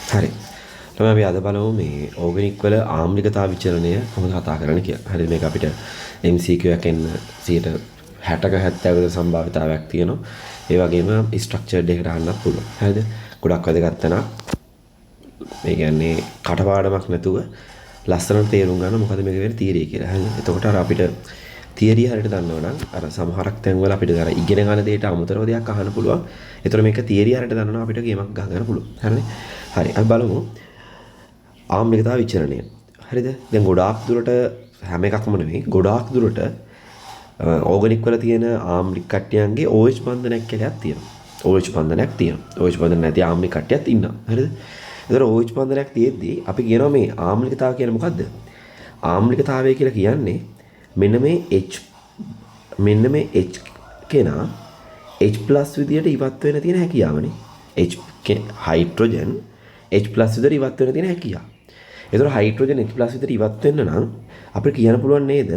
හරි. තමයි අපි අද බලමු මේ ඕගනික් වල ආම්ලිකතා විචලනය කොහොමද කතා කරන්න කියලා. හරි මේක අපිට MCQ එකෙන් 60ක 70ක සම්භාවිතාවයක් තියෙනවා. ඒ වගේම ස්ට්‍රක්චර්ඩ් එකකට අහන්නත් පුළුවන්. හරිද? ගොඩක් වැදගත් තැනක්. මේ කියන්නේ කටපාඩමක් නැතුව ලස්සනට තේරුම් ගන්න මොකද මේක වෙන්නේ තියරි කියලා. හරිද? එතකොට අර අපිට තියරි හරියට දන්නවනම් අර සමහරක් තැන්වල අපිට අර ඉගෙන ගන්න දෙයට අමතරව දෙයක් අහන්න පුළුවන්. ඒතර මේක තියරි හරියට දන්නවනම් අපිට ගේමක් ගහන්න පුළුවන්. හරිනේ? හරි. අපි බලමු ආම්ලිකතා විචලනය. හරිද? දැන් ගොඩාක් දුරට හැම එකක්ම නෙවෙයි ගොඩාක් දුරට ඕගනික් වල තියෙන ආම්ලික කට්ටියන්ගේ OH බන්ධනයක් කියලා තියෙනවා. OH බන්ධනයක් තියෙනවා. OH බන්ධන නැති ආම්ලික කට්ටියත් ඉන්නවා. හරිද? ඒතර OH බන්ධනයක් තියෙද්දි අපි කියනවා මේ ආම්ලිකතාව කියන්නේ මොකද්ද? ආම්ලිකතාවය කියලා කියන්නේ මෙන්න මේ H කෙනා H+ විදියට ඉවත් වෙන්න තියෙන හැකියාවනේ. හයිඩ්‍රෝජන් H+ විදියට ඉවත් වෙන්න තියෙන හැකියාව. ඒතර හයිඩ්‍රෝජන් H+ විදියට ඉවත් වෙන්න නම් අපිට කියන්න පුළුවන් නේද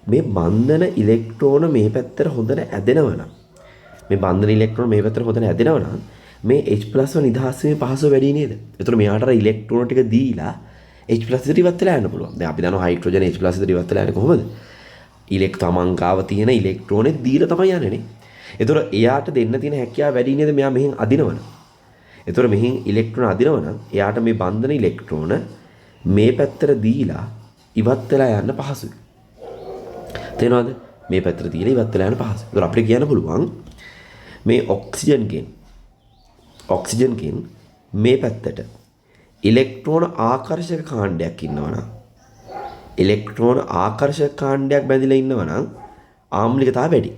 මේ බන්ධන ඉලෙක්ට්‍රෝන මේ පැත්තට හොඳට ඇදෙනවා නම් මේ බන්ධන ඉලෙක්ට්‍රෝන මේ පැත්තට හොඳට ඇදෙනවා නම් මේ H+ වල නිදහස් වීමේ පහසුව වැඩි නේද? ඒතර මෙයාට අර ඉලෙක්ට්‍රෝන ටික දීලා H+ විදියට ඉවත් වෙලා යන්න පුළුවන්. දැන් අපි දන්නවා හයිඩ්‍රෝජන් H+ විදියට ඉවත් වෙලා යන්නේ කොහොමද? තමන්ගාව තියෙන ඉලෙක්ට්‍රෝනෙ දීලා තමයි යන්නේ නේ. ඒතර එයාට දෙන්න තියෙන හැකියාව වැඩි නේද මෙයා මෙහෙන් අදිනවනම්. ඒතර මෙහෙන් ඉලෙක්ට්‍රෝන අදිනවනම් එයාට මේ බන්ධන ඉලෙක්ට්‍රෝන මේ පැත්තට දීලා ඉවත් වෙලා යන්න පහසුයි. තේරෙනවද? මේ පැත්තට දීලා ඉවත් වෙලා යන්න පහසුයි. ඒතර අපිට කියන්න පුළුවන් මේ ඔක්සිජන්ගෙන් මේ පැත්තට ඉලෙක්ට්‍රෝන ආකර්ෂක කාණ්ඩයක් ඉන්නවනම් ඉලෙක්ට්‍රෝන ආකර්ෂක කාණ්ඩයක් බැඳිලා ඉන්නවනම් ආම්ලිකතාව වැඩි.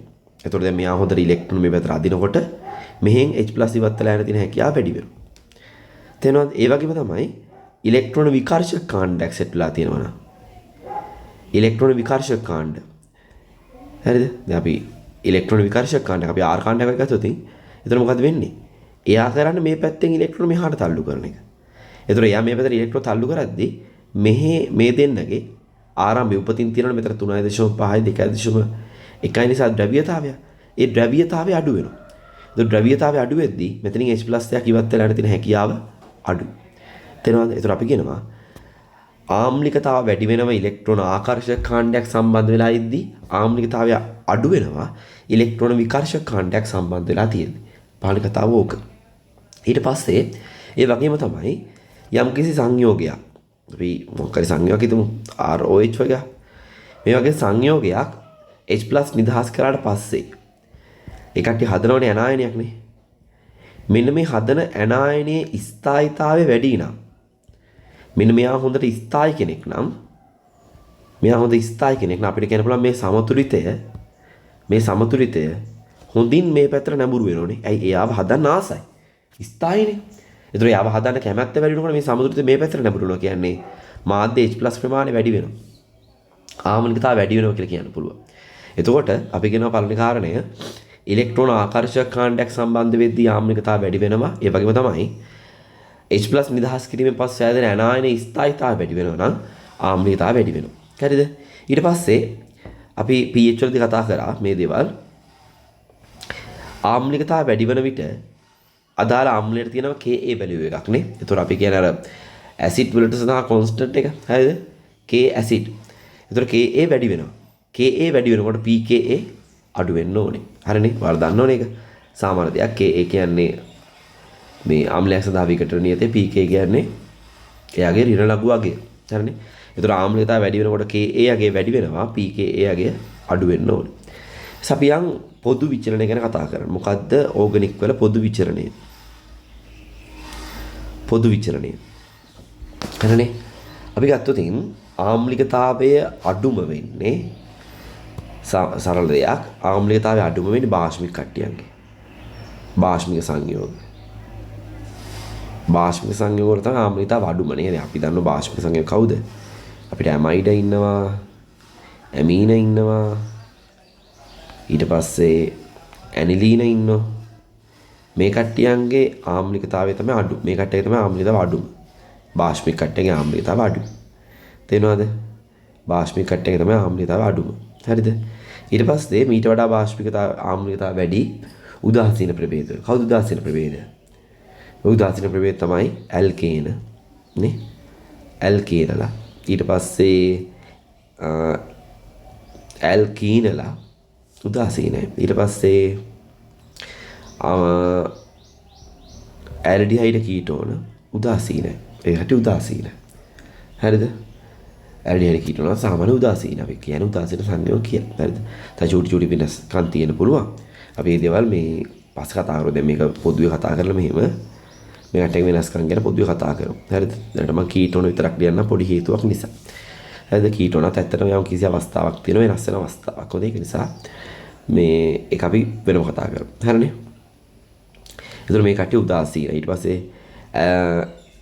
ඒතකොට දැන් මෙයා හොඳට ඉලෙක්ට්‍රෝන මේ පැත්තට අදිනකොට මෙහෙන් H+ ඉවත් වෙලා යන තියෙන හැකියාව වැඩි වෙනවා. තේරෙනවද? ඒ වගේම තමයි ඉලෙක්ට්‍රෝන විකර්ෂක කාණ්ඩයක් සෙට් වෙලා තියෙනවනම් ඉලෙක්ට්‍රෝන විකර්ෂක කාණ්ඩ. හරිද? දැන් අපි ඉලෙක්ට්‍රෝන විකර්ෂක කාණ්ඩයක් අපි R කාණ්ඩයක් ගත්තොත් එතන මොකද වෙන්නේ? එයා කරන්නේ මේ පැත්තෙන් ඉලෙක්ට්‍රෝන මෙහාට තල්ලු කරන එක. ඒතර එයා මේ පැත්තට ඉලෙක්ට්‍රෝන තල්ලු කරද්දී මේ දෙන්නගේ ආරම්භය උපතින් තියෙනවනේ මෙතන 3.5යි 2.1 නිසා ද්‍රව්‍යතාවය. ඒ ද්‍රව්‍යතාවය අඩු වෙනවා. ඒ ද්‍රව්‍යතාවය අඩු වෙද්දී මෙතනින් H+ එකක් ඉවත් වෙලා යන තියෙන හැකියාව අඩුයි. තේරෙනවද? ඒතර අපි කියනවා ආම්ලිකතාව වැඩි වෙනවා ඉලෙක්ට්‍රෝන ආකර්ෂක කාණ්ඩයක් සම්බන්ධ වෙලා ඉද්දී ආම්ලිකතාවය අඩු වෙනවා ඉලෙක්ට්‍රෝන විකර්ෂක කාණ්ඩයක් සම්බන්ධ වෙලා තියෙද්දී. පාලි කතාව ඕක. ඊට පස්සේ ඒ වගේම තමයි යම්කිසි සංයෝගයක් අපි මොකක්ද සංයෝගයක් හිතමු ROH වගේ මේ වගේ සංයෝගයක් H+ නිදහස් කරාට පස්සේ ඒ කට්ටිය හදනවනේ ඇනායනයක් නේ. මෙන්න මේ හදන ඇනායනයේ ස්ථායීතාවය වැඩි නම් මෙන්න මෙයා හොඳට ස්ථායි කෙනෙක් නම් අපිට කියන්න පුළුවන් මේ සමතුලිතය හොඳින් මේ පැත්තට නැඹුරු වෙනෝනේ. ඇයි එයාව හදන්න ආසයි. ස්ථායිනේ. ඒතර එයාව හදන්න කැමැත්ත වැඩි වෙනකොට මේ සමතුලිතය මේ පැත්තට නැඹුරු වෙනවා කියන්නේ මාධ්‍ය H+ ප්‍රමාණය වැඩි වෙනවා. ආම්ලිකතාව වැඩි වෙනවා කියලා කියන්න පුළුවන්. එතකොට අපි කියනවා පළවෙනි කාරණය ඉලෙක්ට්‍රෝන ආකර්ෂක කාණ්ඩයක් සම්බන්ධ වෙද්දී ආම්ලිකතාව වැඩි වෙනවා. ඒ වගේම තමයි H+ නිදහස් කිරීමෙන් පස්සේ හැදෙන ඇනායනයේ ස්ථායීතාවය වැඩි වෙනවා නම් ආම්ලිකතාව වැඩි වෙනවා. හරිද? ඊට පස්සේ අපි pH වලදී කතා කරා මේ දේවල්. ආම්ලිකතාව වැඩි වෙන විට අදාළ ආම්ලයට තියෙනවා Ka වැලියු එකක් නේ. ඒතකොට අපි කියන්නේ අර ඇසිඩ් වලට සඳහා කොන්ස්ටන්ට් එක. හරිද? K acid. ඒතකොට Ka වැඩි වෙනවා. Ka වැඩි වෙනකොට pKa අඩු වෙන්න ඕනේ. හරිනේ? ඔයාලා දන්නවනේ ඒක. සාමාන්‍ය දෙයක් Ka කියන්නේ මේ ආම්ලයක් සඳහා විකට නියතේ pK කියන්නේ එයාගේ ඍණ ලඝු අගය. හරිනේ? ඒතර ආම්ලිකතාව වැඩි වෙනකොට Ka අගය වැඩි වෙනවා pKa අගය අඩු වෙන්න ඕනේ. සපියන් පොදු විචලනය ගැන කතා කරමු. මොකද්ද ඕගනික් වල පොදු විචලනය? හරිනේ? අපි ගත්තොත් ආම්ලිකතාවය අඩුම වෙන්නේ සරල දෙයක්. ආම්ලිකතාවය අඩුම වෙන්නේ භාෂ්මික කට්ටියන්ගේ. භාෂ්මික සංයෝග වල තමයි ආම්ලිකතාව අඩුම නේද? අපි දන්නවා භාෂ්මික සංයෝග කවුද? අපිට ඇමයිඩ ඉන්නවා, ඇමීන ඉන්නවා, ඊට පස්සේ ඇනිලීන ඉන්නවා. මේ කට්ටියන්ගේ ආම්ලිකතාවය තමයි අඩු. මේ කට්ටියගේ තමයි ආම්ලිකතාව අඩුම. භාෂ්මික කට්ටියගේ ආම්ලිකතාව අඩු. තේරෙනවද? භාෂ්මික කට්ටියගේ තමයි ආම්ලිකතාව අඩුම. හරිද? ඊට පස්සේ මීට වඩා ආම්ලිකතාව වැඩි උදාසීන ප්‍රභේද. කවුද උදාසීන ප්‍රභේද? උදාසීන ප්‍රභේද තමයි ඇල්කේන නේ ඇල්කේනලා ඊට පස්සේ ඇල්කීනලා උදාසීනයි ඊට පස්සේ ඇල්ඩිහයිඩ් කීටෝන උදාසීනයි ඒකට උදාසීනයි හරිද ඇල්ඩිහයිඩ් කීටෝන සාමාන්‍ය උදාසීන අපි කියන උදාසීන සංයෝග කියලා හරිද තව චූටි වෙනස්කම් තියෙන්න පුළුවන් අපි මේ දේවල් මේ පස්සේ කතා කරමු දැන් මේක පොදුවේ කතා කරලා මෙහෙම මේකට වෙනස්කම් ගැන පොදුවේ කතා කරමු හරිද දැනට මම කීටෝන විතරක් ලියන්න පොඩි හේතුවක් නිසා හරිද කීටෝනත් ඇත්තටම යම් කිසි අවස්ථාවක් තියෙන වෙනස් වෙන අවස්ථාවක් හොඳ ඒක නිසා මේ ඒක අපි වෙනම කතා කරමු හරිනේ එතකොට මේ කට්ටිය උදාසීනයි ඊට පස්සේ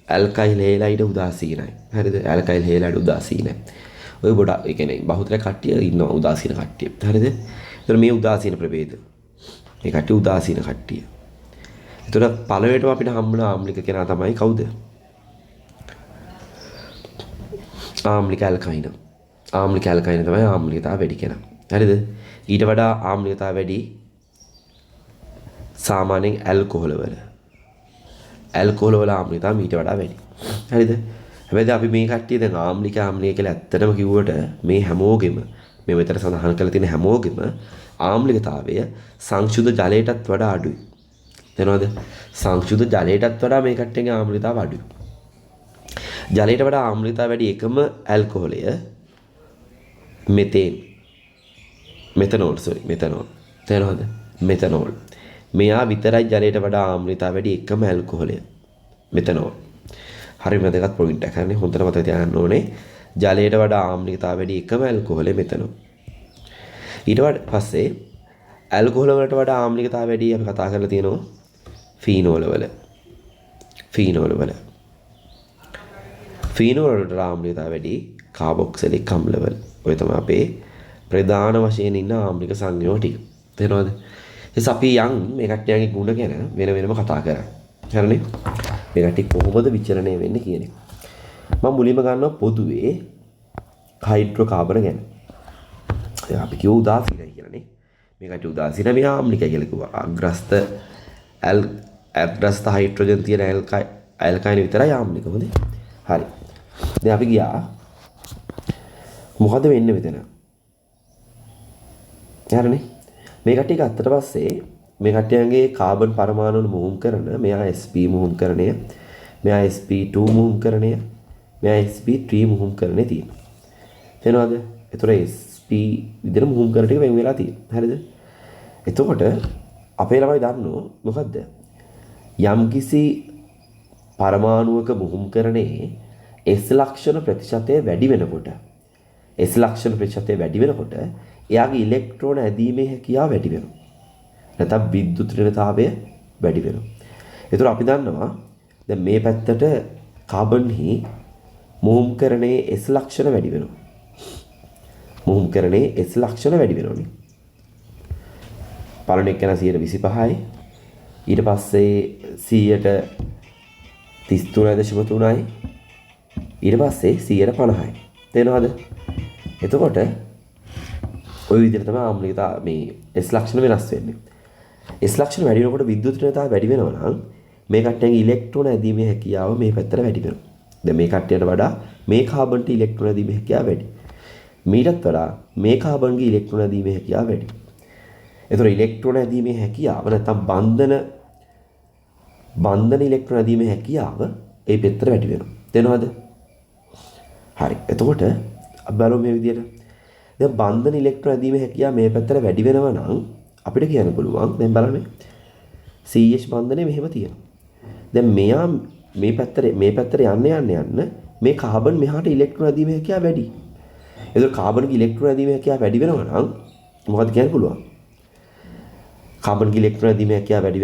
ඇල්කයිල් හේලයිඩ් උදාසීනයි හරිද ඇල්කයිල් හේලයිඩ් උදාසීනයි ඔය ගොඩක් ඒ කියන්නේ බහුතර කට්ටිය ඉන්නවා උදාසීන කට්ටිය හරිද එතකොට මේ උදාසීන ප්‍රභේද මේ කට්ටිය උදාසීන කට්ටිය එතකොට පළවෙනිටම අපිට හම්බුන ආම්ලික කෙනා තමයි කවුද ආම්ලික ඇල්කයින තමයි ආම්ලිකතාව වැඩි කෙනා හරිද ඊට වඩා ආම්ලිකතාව වැඩි සාමාන්‍යයෙන් ඇල්කොහොල් වල ආම්ලිකතාව ඊට වඩා වැඩි හරිද හැබැයි අපි මේ කට්ටිය දැන් ආම්ලික ආම්ලිය කියලා ඇත්තටම කිව්වට මේ හැමෝගෙම මේ මෙතන සඳහන් කරලා තියෙන හැමෝගෙම ආම්ලිකතාවය සංශුද්ධ ජලයටත් වඩා අඩුයි තේරෙනවද සංශුද්ධ ජලයටත් වඩා මේ කට්ටියගේ ආම්ලිකතාව අඩුයි ජලයට වඩා ආම්ලිකතාව වැඩි එකම ඇල්කොහොලය මෙතනෝල් තේරෙනවද මෙතනෝල් මෙයා විතරයි ජලයට වඩා ආම්ලිකතාව වැඩි එකම ඇල්කොහොලය මෙතනෝල් හරිම වැදගත් පොයින්ට් එකක් හරිනේ හොඳට මතක තියාගන්න ඕනේ ජලයට වඩා ආම්ලිකතාව වැඩි එකම ඇල්කොහොලය මෙතනෝල් ඊට පස්සේ ඇල්කොහොල වලට වඩා ආම්ලිකතාව වැඩි අපි කතා කරලා තියෙනවා ෆීනෝල් වල වලට ආම්ලිකතාව වැඩි කාබොක්සිලික් අම්ල වල ඔය තමයි අපේ ප්‍රධාන වශයෙන් ඉන්න ආම්ලික සංයෝග ටික තේරෙනවද එස් අපි යන් මේ කට්ටියගේ ගුණ ගැන වෙනම කතා කරා හරිනේ මේ කට්ටිය කොහොමද විචලනය වෙන්නේ කියන එක මම මුලින්ම ගන්නවා පොදුවේ හයිඩ්‍රෝකාබන ගැන අපි කියව උදාසීනයි කියලානේ මේ කට්ටිය උදාසීන මේ ආම්ලිකයි කියලා කිව්වා අග්‍රස්ත හයිඩ්‍රෝජන් තියෙන ඇල්කයින් විතරයි ආම්ලික හොඳේ හරි දැන් අපි ගියා මොකද වෙන්නේ මෙතන හරිනේ මේ කට්ටිය ගත්තට පස්සේ මේ කට්ටියන්ගේ කාබන් පරමාණු මුහුම් කරන මෙයා sp මුහුම් කරණය මෙයා sp2 මුහුම් කරණය මෙයා sp3 මුහුම් කරණය තියෙනවා තේරෙනවද ඒතර sp විදිහට මුහුම් කරන ටික වෙන වෙලා තියෙනවා හරිද එතකොට අපේ ළමයි දන්නෝ මොකද්ද යම්කිසි පරමාණුවක මුහුම් කරණේ S ලක්ෂණ ප්‍රතිශතය වැඩි වෙනකොට එයාගේ ඉලෙක්ට්‍රෝන ඇදීමේ හැකියාව වැඩි වෙනවා. නැත්නම් විද්‍යුත් ඍණතාවය වැඩි වෙනවා. ඒතර අපි දන්නවා දැන් මේ පැත්තට කාබන්හි මුහුම් කරණේ S ලක්ෂණ වැඩි වෙනවා. වෙනෝනේ. පළවෙනි එක යන 125යි. ඊට පස්සේ 33.3යි. ඊට පස්සේ 50යි. තේරෙනවද? එතකොට ওই විදිහට තමයි ආම්ලිකතාව මේ S ලක්ෂණ වෙනස් වෙන්නේ. S ලක්ෂණ වැඩි වෙනකොට විද්‍යුත් ඍණතාවය වැඩි වෙනවා නම් මේ කට්ටියගේ ඉලෙක්ට්‍රෝන ඇදීමේ හැකියාව මේ පැත්තට වැඩි වෙනවා. දැන් මේ කට්ටියට වඩා මේ කාබන්ට ඉලෙක්ට්‍රෝන ඇදීමේ හැකියාව වැඩි. මීටත් වඩා මේ කාබන්ගේ ඉලෙක්ට්‍රෝන ඇදීමේ හැකියාව වැඩි. ඒතර ඉලෙක්ට්‍රෝන ඇදීමේ හැකියාව නැත්නම් බන්ධන ඉලෙක්ට්‍රෝන ඇදීමේ හැකියාව ඒ පැත්තට වැඩි වෙනවා. තේරෙනවද? හරි. එතකොට බලමු මේ විදිහට. දැන් බන්ධන ඉලෙක්ට්‍රෝන ඇදීමේ හැකියාව මේ පැත්තට වැඩි වෙනවා නම් අපිට කියන්න පුළුවන් දැන් බලන්න CH බන්ධනය මෙහෙම තියෙනවා. දැන් මෙයා මේ පැත්තට යන්න මේ කාබන් මෙහාට ඉලෙක්ට්‍රෝන ඇදීමේ හැකියාව වැඩි. ඒතකොට කාබන්ගේ ඉලෙක්ට්‍රෝන ඇදීමේ හැකියාව වැඩි වෙනවා නම් මොකද කියන්න පුළුවන්? කාබන්ගේ ඉලෙක්ට්‍රෝන ඇදීමේ හැකියාව වැඩි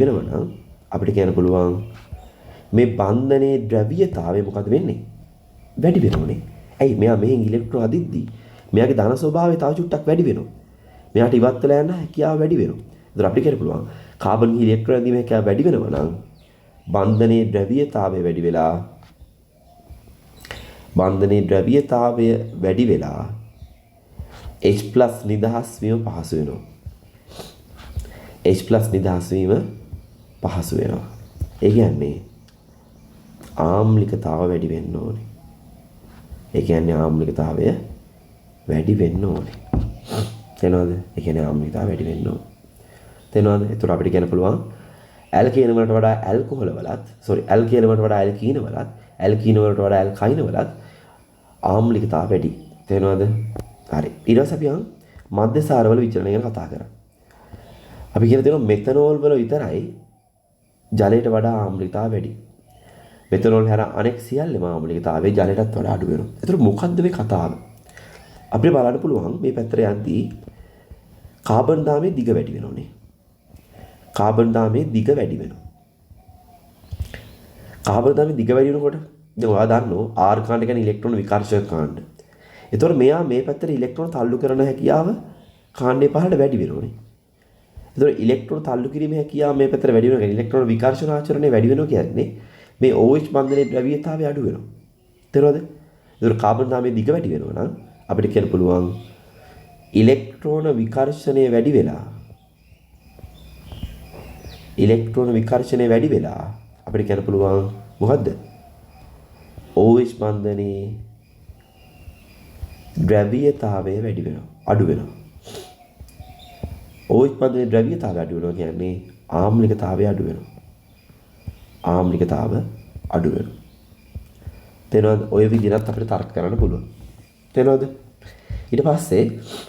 වෙනවා නම් අපිට කියන්න පුළුවන් මේ බන්ධනයේ ද්‍රව්‍යතාවය මොකද වෙන්නේ? වැඩි වෙනවනේ. ඇයි මෙයා මෙහෙන් ඉලෙක්ට්‍රෝන අදිද්දී මෙයාගේ ධන ස්වභාවය තව චුට්ටක් වැඩි වෙනවා. මෙයාට ඉවත් වෙලා යන හැකියාව වැඩි වෙනවා. ඒතර අපිට කියන්න පුළුවන් කාබන්ගේ ඉලෙක්ට්‍රෝන ඇදීමේ හැකියාව වැඩි වෙනවා නම් බන්ධනයේ ද්‍රව්‍යතාවය වැඩි වෙලා H+ නිදහස් වීම පහසු වෙනවා. H+ නිදහස් වීම පහසු වෙනවා. ඒ කියන්නේ ආම්ලිකතාව වැඩි වෙන්න ඕනේ. ඒ කියන්නේ ආම්ලිකතාවය වැඩි වෙන්න ඕනේ. තේනවද? ඒ කියන්නේ ආම්ලිකතාවය වැඩි වෙන්න ඕනේ. තේනවද? ඒතර අපිට කියන්න පුළුවන් ඇල් කියන වලට වඩා ඇල්කොහොල වලත් ඇල් කියන වලට වඩා ඇල්කීන වලත් ඇල්කීන වලට වඩා ඇල්කයින වලත් ආම්ලිකතාව වැඩි. තේනවද? හරි. ඊට පස්සේ අපි මධ්‍යසාරවල විචලනය ගැන කතා කරා. අපි කියන තියෙනවා මෙතනෝල් වල විතරයි ජලයට වඩා ආම්ලිකතාව වැඩි. මෙතනෝල් හැර අනෙක් සියල්ලම ආම්ලිකතාවයේ ජලයටත් වඩා අඩු වෙනවා. ඒතර මොකද්ද මේ කතාව? අපිට බලන්න පුළුවන් මේ පැත්තට යද්දී කාබන් දාමේ දිග වැඩි වෙනෝනේ. කාබන් දාමේ දිග වැඩි වෙනවා. කාබන් දාමේ දිග වැඩි වෙනකොට දැන් ඔයා දන්නවා R කාණ්ඩ කියන්නේ ඉලෙක්ට්‍රෝන විකර්ෂක කාණ්ඩ. ඒතකොට මෙයා මේ පැත්තට ඉලෙක්ට්‍රෝන තල්ලු කරන හැකියාව කාණ්ඩේ පහළට වැඩි වෙනෝනේ. ඒතකොට ඉලෙක්ට්‍රෝන තල්ලු කිරීමේ හැකියාව මේ පැත්තට වැඩි වෙනවා. ඉලෙක්ට්‍රෝන විකර්ෂණ ආචරණය වැඩි වෙනවා කියන්නේ මේ OH බන්ධනයේ ද්‍රව්‍යතාවය අඩු වෙනවා. තේරුණාද? ඒතකොට කාබන් දාමේ දිග වැඩි වෙනවා නම් අපිට කියන්න පුළුවන් ඉලෙක්ට්‍රෝන විකර්ෂණය වැඩි වෙලා අපිට කියන්න පුළුවන් මොකද්ද? OH බන්ධනයේ ද්‍රව්‍යතාවය වැඩි වෙනවා අඩු වෙනවා. OH බන්ධනයේ ද්‍රව්‍යතාවය අඩු වෙනවා කියන්නේ ආම්ලිකතාවය අඩු වෙනවා. ආම්ලිකතාව අඩු වෙනවා. තේරෙනවද? ඔය විදිහට අපිට තර්ක කරන්න පුළුවන්. තේරෙනවද? ඊට පස්සේ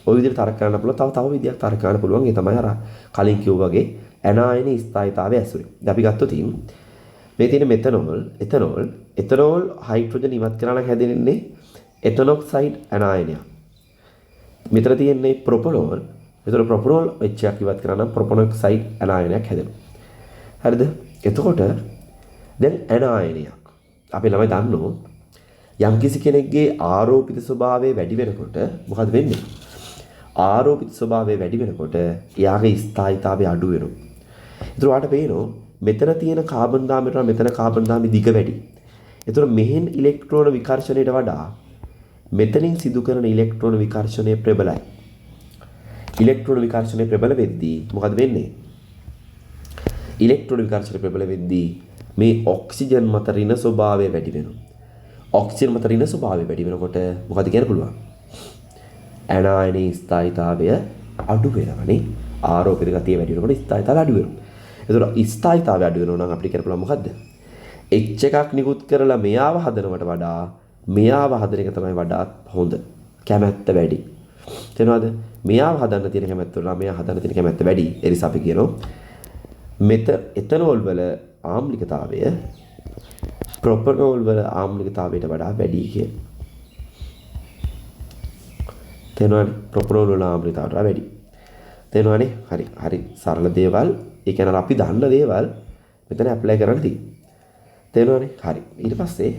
ඔය විදිහට තර්ක කරන්න පුළුවන් තව විදිහක් තර්ක කරන්න පුළුවන්. ඒ තමයි අර කලින් කිව්වා වගේ ඇනායන ස්ථායීතාවය ඇසුරේ. දැන් අපි ගත්තොත් මේ තියෙන එතනෝල් හයිඩ්‍රජන් ඉවත් කරලා නම් හැදෙන්නේ එතනොක්සයිඩ් ඇනායනයක්. මෙතන තියෙන්නේ ප්‍රොපනෝල්. ඒතර ප්‍රොපනෝල් එච්චයක් ඉවත් කරලා නම් ප්‍රොපනොක්සයිඩ් ඇනායනයක් හැදෙනවා. හරිද? එතකොට දැන් ඇනායනයක් අපි ළමයි දන්නෝ යම්කිසි කෙනෙක්ගේ ආරෝපිත ස්වභාවය වැඩි වෙනකොට මොකද වෙන්නේ? ආරෝපිත ස්වභාවය වැඩි වෙනකොට එයාගේ ස්ථායීතාවය අඩු වෙනවා. ඒතර ඔයාලට පේනවා මෙතන තියෙන කාබන් දාමයට මෙතන කාබන් දාමේ දිග වැඩි. ඒතර මෙහෙන් ඉලෙක්ට්‍රෝන විකර්ෂණයට වඩා මෙතනින් සිදු කරන ඉලෙක්ට්‍රෝන විකර්ෂණය ප්‍රබලයි. ඉලෙක්ට්‍රෝන විකර්ෂණය ප්‍රබල වෙද්දී මොකද වෙන්නේ? ඉලෙක්ට්‍රෝන විකර්ෂණය ප්‍රබල වෙද්දී මේ ඔක්සිජන් මත ඍණ ස්වභාවය වැඩි වෙනවා. ඔක්සිජන් මත ඍණ ස්වභාවය වැඩි වෙනකොට මොකද කියන්න පුළුවන්? ඇනායනයේ ස්ථායීතාවය අඩු වෙනවනේ. ආරෝපිත ගතිය වැඩි වෙනකොට ස්ථායීතාවය අඩු වෙනවා. ඒතකොට ස්ථායීතාවය අඩු වෙනවා නම් අපිට කියන්න පුළුවන් මොකද්ද? H එකක් නිකුත් කරලා මෙයාව හදනවට වඩා මෙයාව හදන එක තමයි වඩාත් හොඳ. කැමැත්ත වැඩි. තේරෙනවද? මෙයාව හදන්න තියෙන කැමැත්ත වල මෙයා හදන්න තියෙන කැමැත්ත වැඩි. ඒ නිසා අපි කියනවා එතනෝල් වල ආම්ලිකතාවය ප්‍රොපනෝල් වල ආම්ලිකතාවයට වඩා වැඩි කියලා. තේරෙනවද? ප්‍රොපනෝල් වල ආම්ලිකතාවයට වැඩි. තේරෙනවනේ? හරි සරල දේවල්. ඒ කියන්නේ අපි දන්න දේවල් මෙතන ඇප්ලයි කරන්න තියෙනවා. තේරෙනවනේ? හරි. ඊට පස්සේ